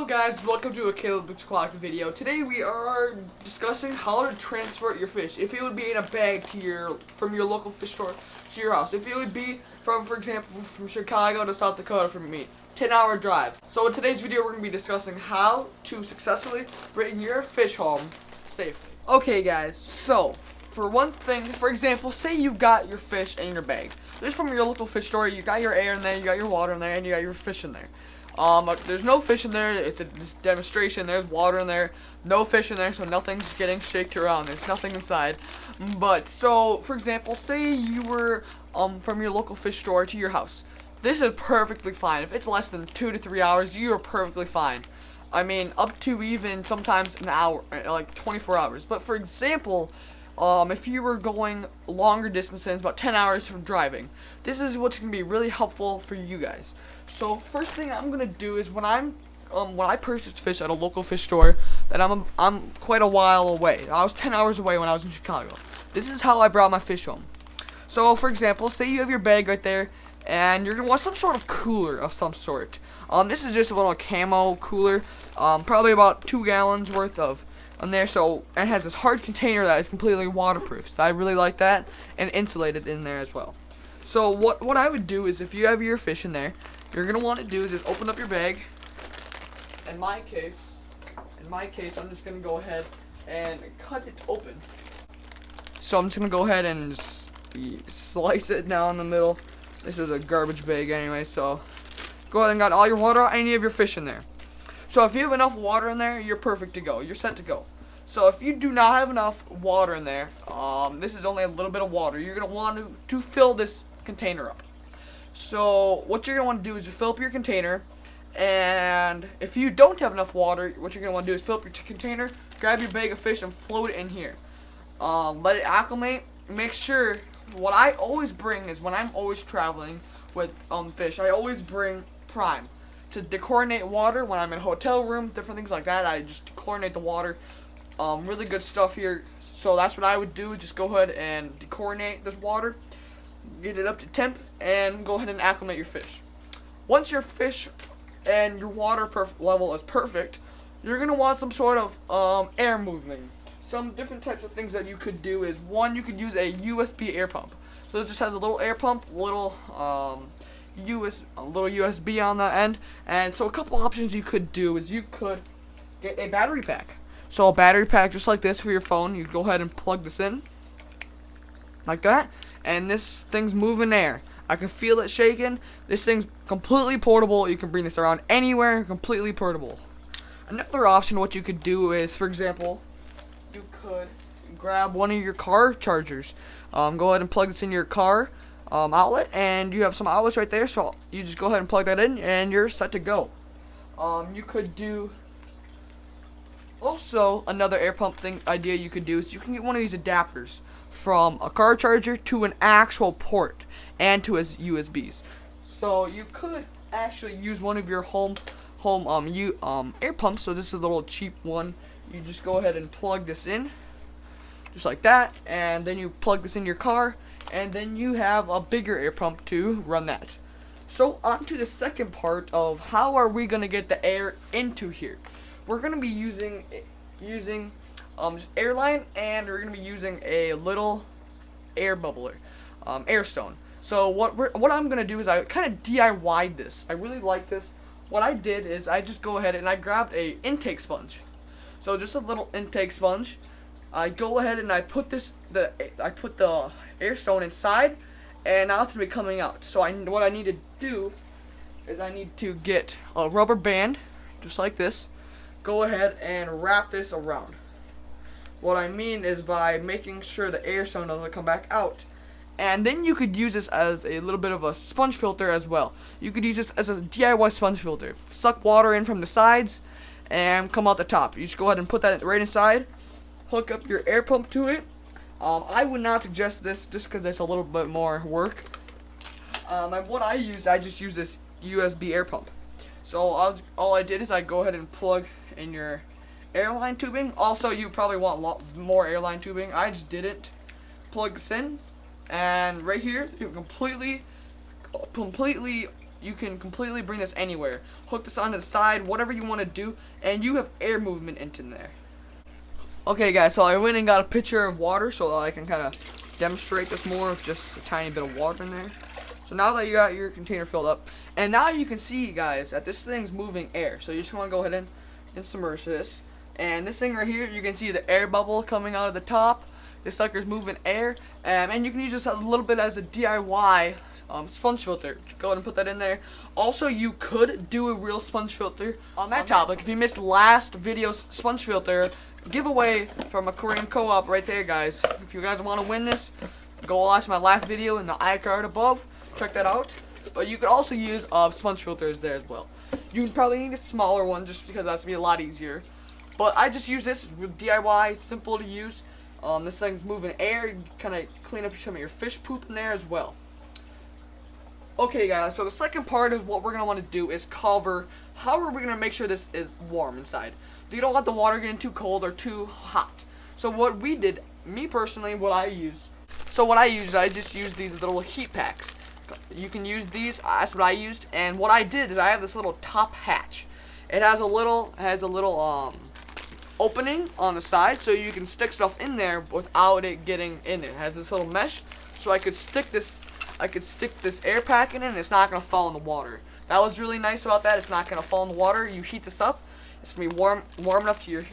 guys, welcome to a Caleb O'Clock video. Today we are discussing how to transfer your fish. If it would be in a bag to from your local fish store to your house. If it would be from, for example, from Chicago to South Dakota for me, 10-hour drive. So in today's video we're going to be discussing how to successfully bring your fish home safely. Okay guys, so for one thing, for example, say you got your fish in your bag. This is from your local fish store. You got your air in there, you got your water in there, and you got your fish in there. There's no fish in there. It's a demonstration. There's water in there. No fish in there, so nothing's getting shaked around. There's nothing inside. But so, for example, say you were from your local fish store to your house. This is perfectly fine. If it's less than 2 to 3 hours, you are perfectly fine. I mean, up to even sometimes an hour, like 24 hours. But for example, if you were going longer distances, about 10 hours from driving, this is what's going to be really helpful for you guys. So first thing I'm going to do is when I purchased fish at a local fish store that I'm quite a while away. I was 10 hours away when I was in Chicago. This is how I brought my fish home. So for example, say you have your bag right there and you're going to want some sort of cooler of some sort. This is just a little camo cooler, probably about 2 gallons worth of on there, so it has this hard container that is completely waterproof. So I really like that, and insulated in there as well. So what I would do is, if you have your fish in there, you're gonna want to do is just open up your bag. In my case, I'm just gonna go ahead and cut it open. So I'm just gonna go ahead and just slice it down the middle. This is a garbage bag anyway, so go ahead and got all your water out, and you have your fish in there. So if you have enough water in there, you're perfect to go. You're set to go. So if you do not have enough water in there, this is only a little bit of water. You're going to want to fill this container up. So what you're going to want to do is you fill up your container. And if you don't have enough water, what you're going to want to do is fill up your container, grab your bag of fish, and float it in here. Let it acclimate. Make sure, what I always bring is when I'm always traveling with fish, I always bring Prime. To dechlorinate water when I'm in a hotel room, different things like that. I just dechlorinate the water. Really good stuff here. So that's what I would do. Just go ahead and dechlorinate this water, get it up to temp, and go ahead and acclimate your fish. Once your fish and your water level is perfect, you're gonna want some sort of air movement. Some different types of things that you could do is, one, you could use a USB air pump. So it just has a little air pump, little USB on the end. And so a couple options you could do is you could get a battery pack. So a battery pack just like this for your phone. You go ahead and plug this in like that, and this thing's moving air. I can feel it shaking. This thing's completely portable. You can bring this around anywhere, completely portable. Another option what you could do is, for example, you could grab one of your car chargers. Go ahead and plug this in your car outlet, and you have some outlets right there, so you just go ahead and plug that in and you're set to go. You could do also another air pump idea you could do is you can get one of these adapters from a car charger to an actual port and to his USBs. So you could actually use one of your home air pumps. So this is a little cheap one. You just go ahead and plug this in just like that, and then you plug this in your car, and then you have a bigger air pump to run that. So on to the second part of how are we going to get the air into here. We're going to be using airline, and we're going to be using a little air bubbler, air stone. So what I'm going to do is I kind of DIY'd this. I really like this. What I did is I just go ahead and I grabbed a intake sponge. So just a little intake sponge. I go ahead and I put the air stone inside, and now it's going to be coming out. So what I need to do is I need to get a rubber band, just like this. Go ahead and wrap this around. What I mean is by making sure the air stone doesn't come back out. And then you could use this as a little bit of a sponge filter as well. You could use this as a DIY sponge filter. Suck water in from the sides and come out the top. You just go ahead and put that right inside. Hook up your air pump to it. I would not suggest this just because it's a little bit more work. And what I just used this USB air pump. So all I did is I go ahead and plug in your airline tubing. Also, you probably want a lot more airline tubing. I just didn't. Plug this in, and right here you completely you can completely bring this anywhere. Hook this onto the side, whatever you want to do, and you have air movement into there. Okay guys, so I went and got a pitcher of water so that I can kind of demonstrate this more with just a tiny bit of water in there. So now that you got your container filled up, and now you can see guys that this thing's moving air. So you just want to go ahead and submerge this. And this thing right here, you can see the air bubble coming out of the top. This sucker's moving air, and you can use this a little bit as a DIY sponge filter. Go ahead and put that in there. Also, you could do a real sponge filter on that topic. If you missed last video's sponge filter giveaway from a Korean co-op right there, guys. If you guys want to win this, go watch my last video in the iCard above. Check that out. But you could also use sponge filters there as well. You would probably need a smaller one just because that's gonna be a lot easier. But I just use this with DIY, simple to use. This thing's moving air. You kind of clean up some of your fish poop in there as well. Okay guys, so the second part of what we're going to want to do is cover how are we going to make sure this is warm inside. You don't let the water get too cold or too hot. So what we did, me personally, I just used these little heat packs. You can use these, that's what I used, and what I did is I have this little top hatch. It has a little opening on the side so you can stick stuff in there without it getting in there. It has this little mesh so I could stick this air pack in it and it's not going to fall in the water. That was really nice about that. It's not going to fall in the water. You heat this up. It's going to be warm enough to your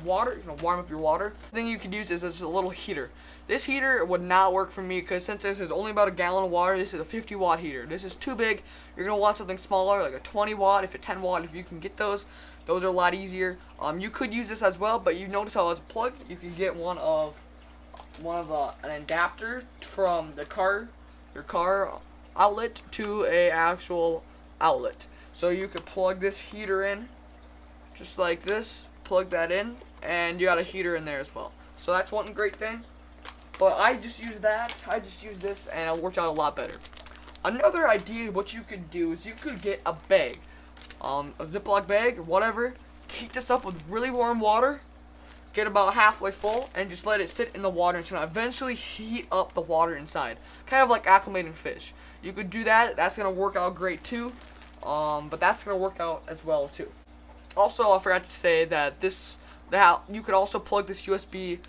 water. You're going to warm up your water. The thing you could use is a little heater. This heater would not work for me because since this is only about a gallon of water, this is a 50 watt heater. This is too big. You're going to want something smaller like a 20 watt, if a 10 watt, if you can get those. Those are a lot easier. You could use this as well, but you notice how it's plugged. You can get an adapter from your car outlet to a actual outlet. So you could plug this heater in, just like this. Plug that in, and you got a heater in there as well. So that's one great thing. But I just use that. I just use this, and it worked out a lot better. Another idea of what you could do is you could get a bag. A Ziploc bag or whatever, heat this up with really warm water, get about halfway full, and just let it sit in the water until eventually heat up the water inside. Kind of like acclimating fish. You could do that. That's going to work out great too. But that's going to work out as well too. Also, I forgot to say that you could also plug this USB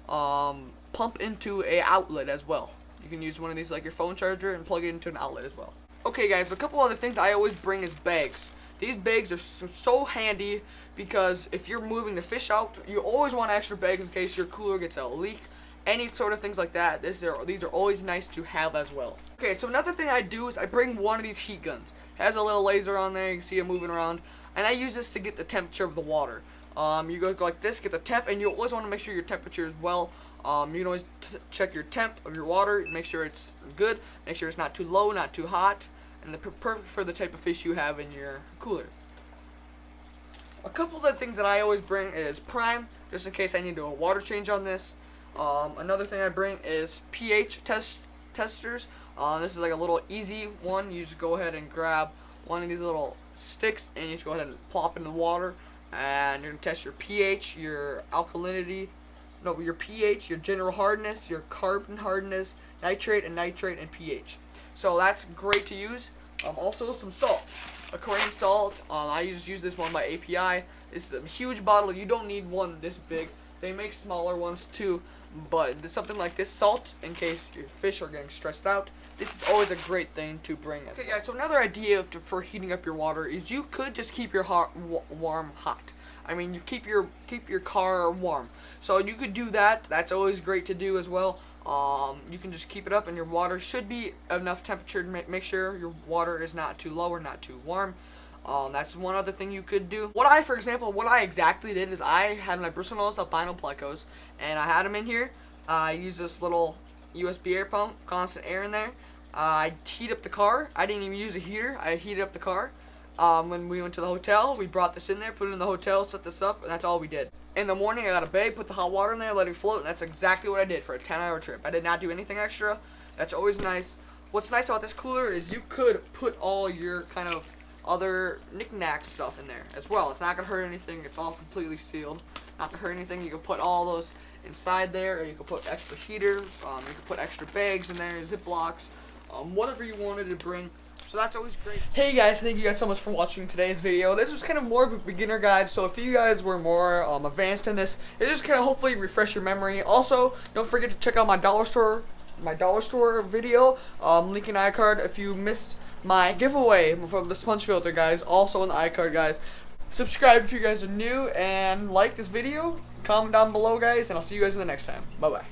pump into a outlet as well. You can use one of these like your phone charger and plug it into an outlet as well. Okay guys, a couple other things I always bring is bags. These bags are so handy because if you're moving the fish out, you always want extra bags in case your cooler gets a leak. Any sort of things like that. These are always nice to have as well. Okay, so another thing I do is I bring one of these heat guns. It has a little laser on there. You can see it moving around. And I use this to get the temperature of the water. You go like this, get the temp, and you always want to make sure your temperature is well. You can always check your temp of your water, make sure it's good, make sure it's not too low, not too hot. And perfect for the type of fish you have in your cooler. A couple of the things that I always bring is Prime, just in case I need to do a water change on this. Another thing I bring is pH testers. This is like a little easy one. You just go ahead and grab one of these little sticks and you just go ahead and plop it in the water. And you're going to test your pH, your alkalinity, your pH, your general hardness, your carbon hardness, nitrate, and pH. So that's great to use. Also some salt, a Korean salt. I just use this one by API. It's a huge bottle. You don't need one this big. They make smaller ones too, but something like this salt, in case your fish are getting stressed out, this is always a great thing to bring. Okay guys, so another idea for heating up your water is you could just keep your warm hot. I mean, you keep your car warm. So you could do that. That's always great to do as well. You can just keep it up and your water should be enough temperature to make sure your water is not too low or not too warm. That's one other thing you could do. What I exactly did is I had my Brucello's albino plecos and I had them in here. I used this little USB air pump, constant air in there. I heat up the car. I didn't even use a heater. I heated up the car. When we went to the hotel, we brought this in there, put it in the hotel, set this up, and that's all we did. In the morning, I got a bag, put the hot water in there, let it float, and that's exactly what I did for a 10-hour trip. I did not do anything extra. That's always nice. What's nice about this cooler is you could put all your kind of other knick-knack stuff in there as well. It's not going to hurt anything. It's all completely sealed. Not to hurt anything. You can put all those inside there, or you can put extra heaters. You can put extra bags in there, Ziplocs, whatever you wanted to bring. So that's always great. Hey guys, thank you guys so much for watching today's video. This was kind of more of a beginner guide, so if you guys were more advanced in this, it just kind of hopefully refresh your memory. Also, don't forget to check out my dollar store video, link in iCard if you missed my giveaway from the sponge filter, guys, also in the iCard, guys. Subscribe if you guys are new, and like this video, comment down below, guys, and I'll see you guys in the next time. Bye bye.